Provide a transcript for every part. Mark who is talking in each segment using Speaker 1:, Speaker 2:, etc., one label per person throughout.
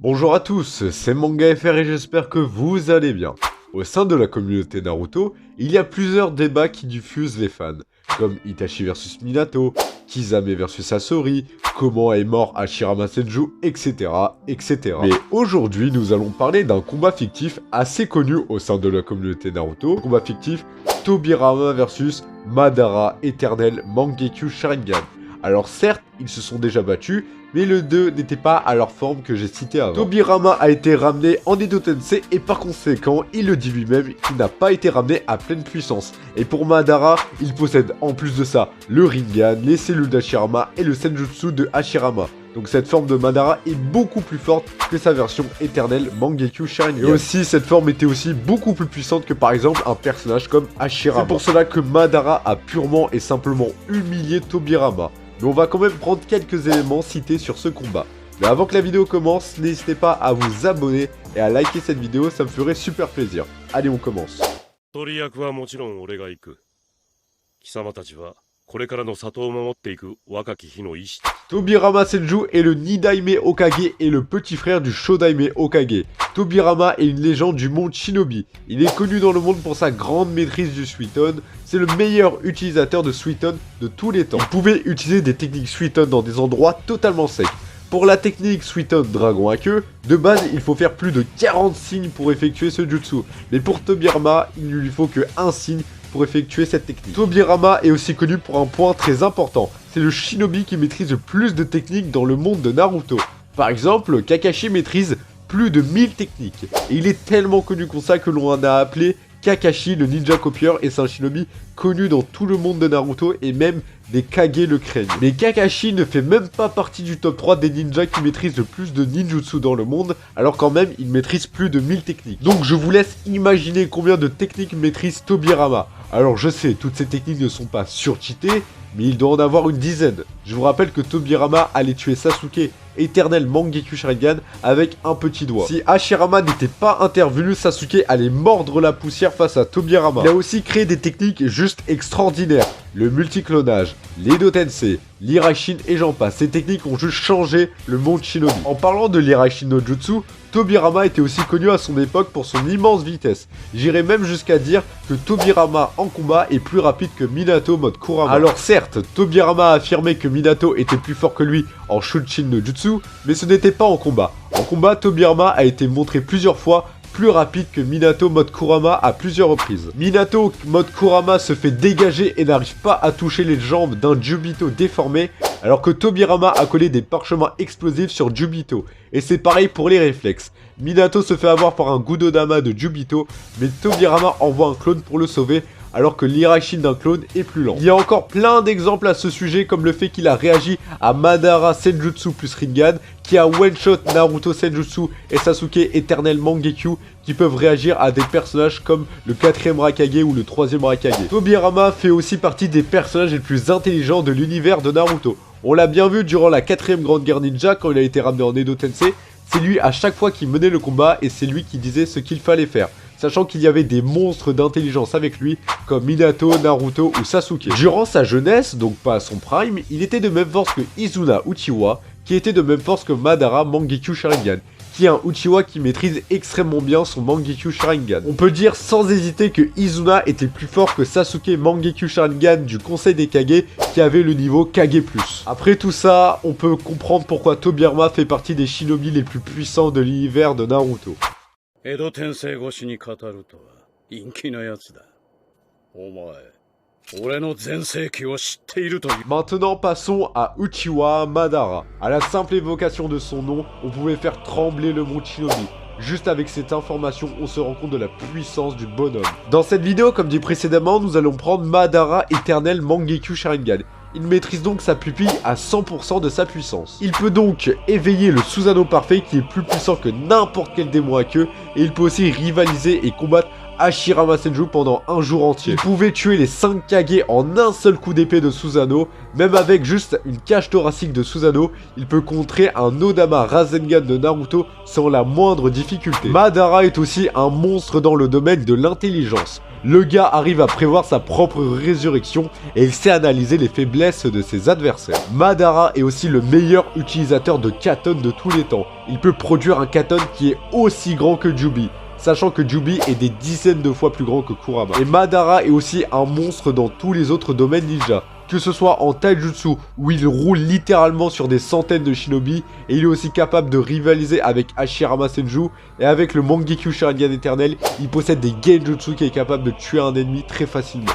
Speaker 1: Bonjour à tous, c'est MangaFR et j'espère que vous allez bien. Au sein de la communauté Naruto, il y a plusieurs débats qui diffusent les fans, comme Itachi vs Minato, Kisame vs Sasori, comment est mort Hashirama Senju, etc. etc. Mais aujourd'hui, nous allons parler d'un combat fictif assez connu au sein de la communauté Naruto, combat fictif Tobirama vs Madara éternel Mangekyo Sharingan. Alors certes, ils se sont déjà battus, mais les deux n'étaient pas à leur forme que j'ai citée avant. Tobirama a été ramené en Edo Tensei et par conséquent, il le dit lui-même qu'il n'a pas été ramené à pleine puissance. Et pour Madara, il possède en plus de ça le Rinnegan, les cellules d'Hashirama et le Senjutsu de Hashirama. Donc cette forme de Madara est beaucoup plus forte que sa version éternelle Mangekyo Sharingan. Et aussi, cette forme était aussi beaucoup plus puissante que par exemple un personnage comme Hashirama. C'est pour cela que Madara a purement et simplement humilié Tobirama. Mais on va quand même prendre quelques éléments cités sur ce combat. Mais avant que la vidéo commence, n'hésitez pas à vous abonner et à liker cette vidéo, ça me ferait super plaisir. Allez, on commence. Tobirama Senju est le Nidaime Hokage et le petit frère du Shodaime Hokage. Tobirama est une légende du monde Shinobi. Il est connu dans le monde pour sa grande maîtrise du Suiton. C'est le meilleur utilisateur de Suiton de tous les temps. Il pouvait utiliser des techniques Suiton dans des endroits totalement secs. Pour la technique Suiton Dragon à queue, de base il faut faire plus de 40 signes pour effectuer ce jutsu. Mais pour Tobirama, il ne lui faut que un signe pour effectuer cette technique. Tobirama est aussi connu pour un point très important. C'est le shinobi qui maîtrise le plus de techniques dans le monde de Naruto. Par exemple, Kakashi maîtrise plus de 1000 techniques. Et il est tellement connu comme ça que l'on en a appelé Kakashi le ninja copieur et c'est un shinobi connu dans tout le monde de Naruto et même des Kage le craignent. Mais Kakashi ne fait même pas partie du top 3 des ninjas qui maîtrisent le plus de ninjutsu dans le monde, alors quand même il maîtrise plus de 1000 techniques. Donc je vous laisse imaginer combien de techniques maîtrise Tobirama. Alors je sais, toutes ces techniques ne sont pas surcheatées, mais il doit en avoir une dizaine. Je vous rappelle que Tobirama allait tuer Sasuke, éternel Mangekyo Sharingan, avec un petit doigt. Si Hashirama n'était pas intervenu, Sasuke allait mordre la poussière face à Tobirama. Il a aussi créé des techniques juste extraordinaires. Le multiclonage, l'Edo Tensei, l'Irashin et j'en passe. Ces techniques ont juste changé le monde shinobi. En parlant de l'Irashin no Jutsu, Tobirama était aussi connu à son époque pour son immense vitesse. J'irais même jusqu'à dire que Tobirama en combat est plus rapide que Minato mode Kurama. Alors certes, Tobirama a affirmé que Minato était plus fort que lui en Shunshin no Jutsu, mais ce n'était pas en combat. En combat, Tobirama a été montré plusieurs fois plus rapide que Minato mode Kurama à plusieurs reprises. Minato mode Kurama se fait dégager et n'arrive pas à toucher les jambes d'un Jubito déformé, alors que Tobirama a collé des parchemins explosifs sur Jubito. Et c'est pareil pour les réflexes. Minato se fait avoir par un Gudodama de Jubito, mais Tobirama envoie un clone pour le sauver, alors que l'Irashin d'un clone est plus lent. Il y a encore plein d'exemples à ce sujet, comme le fait qu'il a réagi à Madara Senjutsu plus Rinnegan, qui a one-shot Naruto Senjutsu et Sasuke éternel Mangekyo, qui peuvent réagir à des personnages comme le 4ème Raikage ou le 3ème Raikage. Tobirama fait aussi partie des personnages les plus intelligents de l'univers de Naruto. On l'a bien vu durant la 4ème Grande Guerre Ninja quand il a été ramené en Edo Tensei. C'est lui à chaque fois qui menait le combat et c'est lui qui disait ce qu'il fallait faire, sachant qu'il y avait des monstres d'intelligence avec lui, comme Minato, Naruto ou Sasuke. Durant sa jeunesse, donc pas à son prime, il était de même force que Izuna Uchiwa, qui était de même force que Madara Mangekyo Sharingan, qui est un Uchiwa qui maîtrise extrêmement bien son Mangekyo Sharingan. On peut dire sans hésiter que Izuna était plus fort que Sasuke Mangekyo Sharingan du Conseil des Kage, qui avait le niveau Kage+. Après tout ça, on peut comprendre pourquoi Tobirama fait partie des shinobi les plus puissants de l'univers de Naruto.
Speaker 2: Edo Tensei goshi ni kataru to wa inki na yatsu da. Omae, ore no zenseiki wo shiteiru to.
Speaker 1: Maintenant passons à Uchiwa Madara. À la simple évocation de son nom, on pouvait faire trembler le monde shinobi. Juste avec cette information, on se rend compte de la puissance du bonhomme. Dans cette vidéo, comme dit précédemment, nous allons prendre Madara éternel Mangekyo Sharingan. Il maîtrise donc sa pupille à 100% de sa puissance. Il peut donc éveiller le Susanoo parfait qui est plus puissant que n'importe quel démon à queue. Et il peut aussi rivaliser et combattre Hashirama Senju pendant un jour entier. Il pouvait tuer les 5 Kage en un seul coup d'épée de Susanoo. Même avec juste une cage thoracique de Susanoo, il peut contrer un Odama Rasengan de Naruto sans la moindre difficulté. Madara est aussi un monstre dans le domaine de l'intelligence. Le gars arrive à prévoir sa propre résurrection et il sait analyser les faiblesses de ses adversaires. Madara est aussi le meilleur utilisateur de Katon de tous les temps. Il peut produire un Katon qui est aussi grand que Jubi, sachant que Jubi est des dizaines de fois plus grand que Kurama. Et Madara est aussi un monstre dans tous les autres domaines ninja. Que ce soit en taijutsu, où il roule littéralement sur des centaines de shinobi, et il est aussi capable de rivaliser avec Hashirama Senju, et avec le Mangekyo Sharingan éternel, il possède des genjutsu qui est capable de tuer un ennemi très facilement.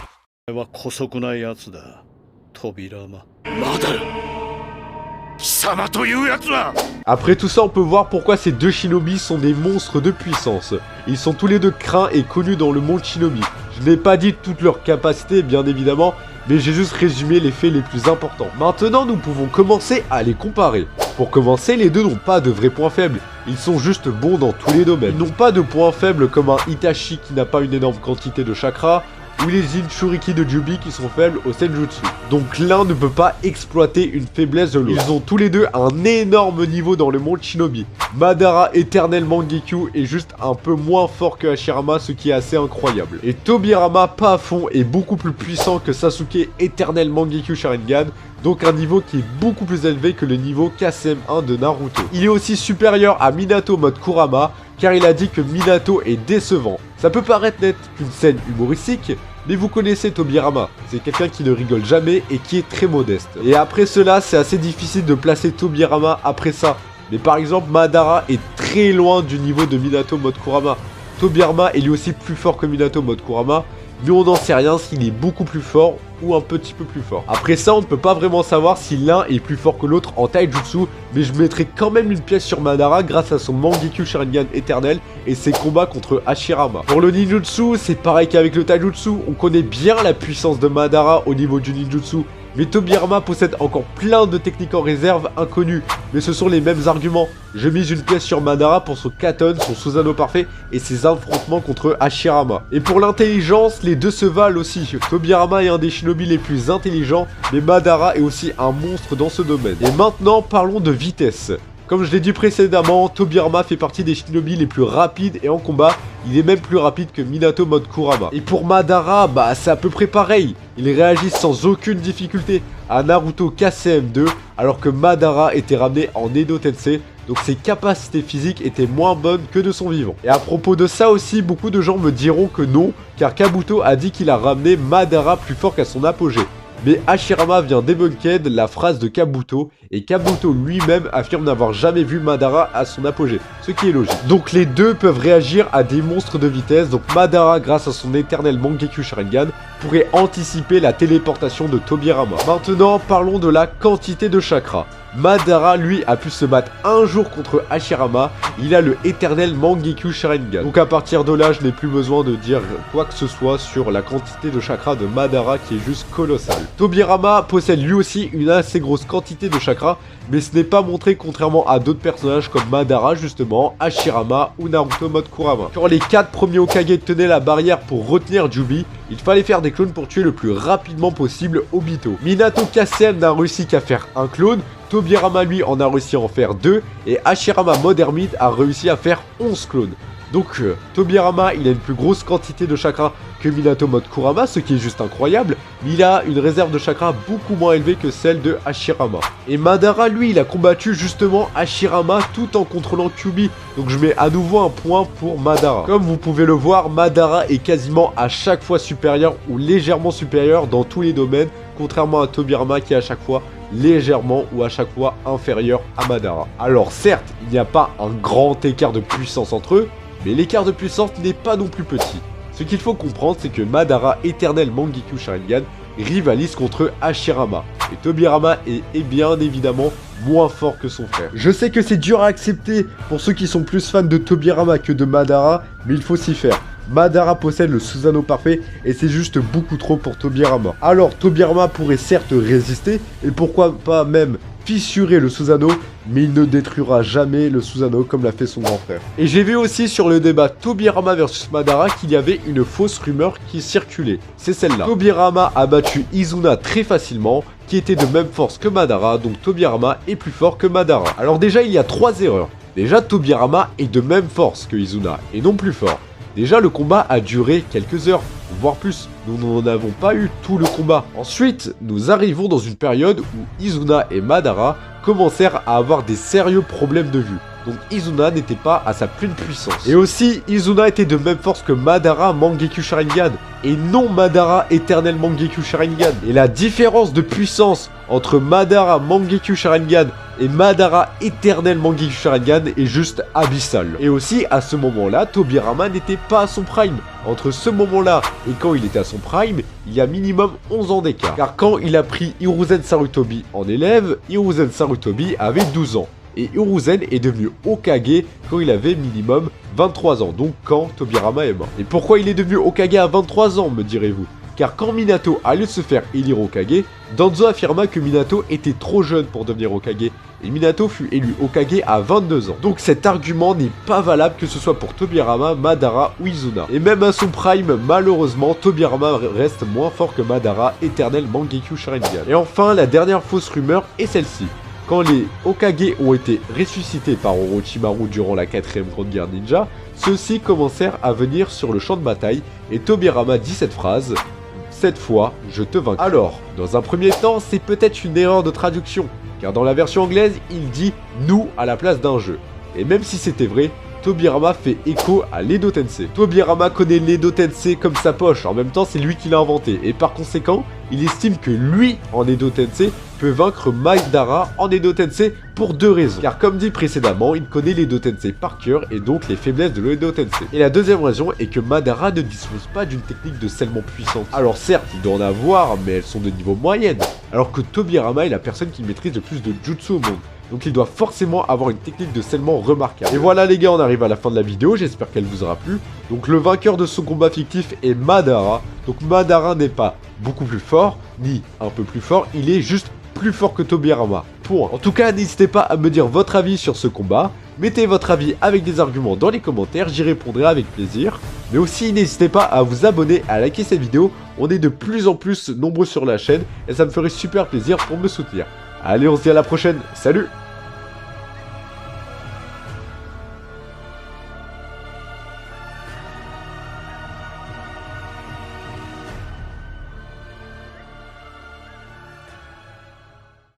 Speaker 1: Après tout ça, on peut voir pourquoi ces deux shinobi sont des monstres de puissance. Ils sont tous les deux craints et connus dans le monde shinobi. Je n'ai pas dit toutes leurs capacités, bien évidemment, mais j'ai juste résumé les faits les plus importants. Maintenant, nous pouvons commencer à les comparer. Pour commencer, les deux n'ont pas de vrais points faibles. Ils sont juste bons dans tous les domaines. Ils n'ont pas de points faibles comme un Itachi qui n'a pas une énorme quantité de chakra, ou les Jinchuriki de Jubi qui sont faibles au Senjutsu. Donc l'un ne peut pas exploiter une faiblesse de l'autre. Ils ont tous les deux un énorme niveau dans le monde shinobi. Madara éternel Mangekyo est juste un peu moins fort que Hashirama, ce qui est assez incroyable. Et Tobirama pas à fond est beaucoup plus puissant que Sasuke éternel Mangekyo Sharingan, donc un niveau qui est beaucoup plus élevé que le niveau KCM1 de Naruto. Il est aussi supérieur à Minato mode Kurama, car il a dit que Minato est décevant. Ça peut paraître n'être qu'une scène humoristique, mais vous connaissez Tobirama, c'est quelqu'un qui ne rigole jamais et qui est très modeste. Et après cela, c'est assez difficile de placer Tobirama après ça. Mais par exemple, Madara est très loin du niveau de Minato mode Kurama. Tobirama est lui aussi plus fort que Minato mode Kurama, mais on n'en sait rien s'il est beaucoup plus fort ou un petit peu plus fort. Après ça, on ne peut pas vraiment savoir si l'un est plus fort que l'autre en taijutsu, mais je mettrai quand même une pièce sur Madara grâce à son Mangekyo Sharingan éternel et ses combats contre Hashirama. Pour le ninjutsu, c'est pareil qu'avec le taijutsu, on connaît bien la puissance de Madara au niveau du ninjutsu, mais Tobirama possède encore plein de techniques en réserve inconnues, mais ce sont les mêmes arguments. Je mise une pièce sur Madara pour son Katon, son Susanoo parfait et ses affrontements contre Hashirama. Et pour l'intelligence, les deux se valent aussi. Tobirama est un des shinobi les plus intelligents, mais Madara est aussi un monstre dans ce domaine. Et maintenant, parlons de vitesse. Comme je l'ai dit précédemment, Tobirama fait partie des shinobi les plus rapides et en combat, il est même plus rapide que Minato mode Kurama. Et pour Madara, bah c'est à peu près pareil. Il réagit sans aucune difficulté à Naruto KCM2, alors que Madara était ramené en Edo Tensei, donc ses capacités physiques étaient moins bonnes que de son vivant. Et à propos de ça aussi, beaucoup de gens me diront que non, car Kabuto a dit qu'il a ramené Madara plus fort qu'à son apogée. Mais Hashirama vient débunker la phrase de Kabuto, et Kabuto lui-même affirme n'avoir jamais vu Madara à son apogée, ce qui est logique. Donc les deux peuvent réagir à des monstres de vitesse, donc Madara, grâce à son éternel Mangekyo Sharingan, pourrait anticiper la téléportation de Tobirama. Maintenant, parlons de la quantité de chakra. Madara, lui, a pu se battre un jour contre Hashirama, il a le éternel Mangekyo Sharingan. Donc à partir de là, je n'ai plus besoin de dire quoi que ce soit sur la quantité de chakra de Madara qui est juste colossale. Tobirama possède lui aussi une assez grosse quantité de chakra, mais ce n'est pas montré contrairement à d'autres personnages comme Madara justement, Hashirama ou Naruto mode Kurama. Quand les 4 premiers Hokage tenaient la barrière pour retenir Jubi, il fallait faire des clones pour tuer le plus rapidement possible Obito. Minato KCM n'a réussi qu'à faire un clone, Tobirama lui en a réussi à en faire 2, et Hashirama mode ermite a réussi à faire 11 clones. Donc Tobirama il a une plus grosse quantité de chakra que Minato mode Kurama, ce qui est juste incroyable, mais il a une réserve de chakra beaucoup moins élevée que celle de Hashirama. Et Madara lui il a combattu justement Hashirama tout en contrôlant Kyuubi, donc je mets à nouveau un point pour Madara. Comme vous pouvez le voir, Madara est quasiment à chaque fois supérieur ou légèrement supérieur dans tous les domaines, contrairement à Tobirama qui est à chaque fois légèrement ou à chaque fois inférieur à Madara. Alors certes, il n'y a pas un grand écart de puissance entre eux, mais l'écart de puissance n'est pas non plus petit. Ce qu'il faut comprendre, c'est que Madara éternel Mangekyo Sharingan rivalise contre Hashirama, et Tobirama est bien évidemment moins fort que son frère. Je sais que c'est dur à accepter pour ceux qui sont plus fans de Tobirama que de Madara, mais il faut s'y faire. Madara possède le Susanoo parfait et c'est juste beaucoup trop pour Tobirama. Alors Tobirama pourrait certes résister et pourquoi pas même fissurer le Susanoo, mais il ne détruira jamais le Susanoo comme l'a fait son grand frère. Et j'ai vu aussi sur le débat Tobirama versus Madara qu'il y avait une fausse rumeur qui circulait. C'est celle-là. Tobirama a battu Izuna très facilement, qui était de même force que Madara, donc Tobirama est plus fort que Madara. Alors déjà il y a 3 erreurs. Déjà Tobirama est de même force que Izuna et non plus fort. Déjà, le combat a duré quelques heures, voire plus. Nous n'en avons pas eu tout le combat. Ensuite, nous arrivons dans une période où Izuna et Madara commencèrent à avoir des sérieux problèmes de vue. Donc Izuna n'était pas à sa pleine puissance. Et aussi, Izuna était de même force que Madara Mangekyou Sharingan, et non Madara Éternel Mangekyou Sharingan. Et la différence de puissance entre Madara Mangekyou Sharingan et Madara Éternel Mangekyou Sharingan est juste abyssale. Et aussi, à ce moment-là, Tobirama n'était pas à son prime. Entre ce moment-là et quand il était à son prime, il y a minimum 11 ans d'écart. Car quand il a pris Hiruzen Sarutobi en élève, Hiruzen Sarutobi avait 12 ans. Et Hiruzen est devenu Hokage quand il avait minimum 23 ans, donc quand Tobirama est mort. Et pourquoi il est devenu Hokage à 23 ans, me direz-vous? Car quand Minato allait se faire élire Hokage, Danzo affirma que Minato était trop jeune pour devenir Hokage, et Minato fut élu Hokage à 22 ans. Donc cet argument n'est pas valable que ce soit pour Tobirama, Madara ou Izuna. Et même à son prime, malheureusement, Tobirama reste moins fort que Madara, Éternel Mangekyou Sharingan. Et enfin, la dernière fausse rumeur est celle-ci. Quand les Hokage ont été ressuscités par Orochimaru durant la 4ème Grande Guerre Ninja, ceux-ci commencèrent à venir sur le champ de bataille et Tobirama dit cette phrase « Cette fois, je te vaincrai ». Alors, dans un premier temps, c'est peut-être une erreur de traduction, car dans la version anglaise, il dit « nous » à la place d'un jeu. Et même si c'était vrai, Tobirama fait écho à l'Edo Tensei. Tobirama connaît l'Edo Tensei comme sa poche, en même temps c'est lui qui l'a inventé, et par conséquent, il estime que lui, en Edo Tensei, peut vaincre Madara en Edo Tensei pour deux raisons. Car comme dit précédemment, il connaît l'Edo Tensei par cœur et donc les faiblesses de l'Edo Tensei. Et la deuxième raison est que Madara ne dispose pas d'une technique de scellement puissante. Alors certes, il doit en avoir, mais elles sont de niveau moyenne. Alors que Tobirama est la personne qui maîtrise le plus de jutsu au monde. Donc il doit forcément avoir une technique de scellement remarquable. Et voilà les gars, on arrive à la fin de la vidéo, j'espère qu'elle vous aura plu. Donc le vainqueur de ce combat fictif est Madara. Donc Madara n'est pas beaucoup plus fort, ni un peu plus fort, il est juste plus fort que Tobirama. Point. En tout cas, n'hésitez pas à me dire votre avis sur ce combat. Mettez votre avis avec des arguments dans les commentaires, j'y répondrai avec plaisir. Mais aussi, n'hésitez pas à vous abonner, à liker cette vidéo. On est de plus en plus nombreux sur la chaîne et ça me ferait super plaisir pour me soutenir. Allez, on se dit à la prochaine. Salut!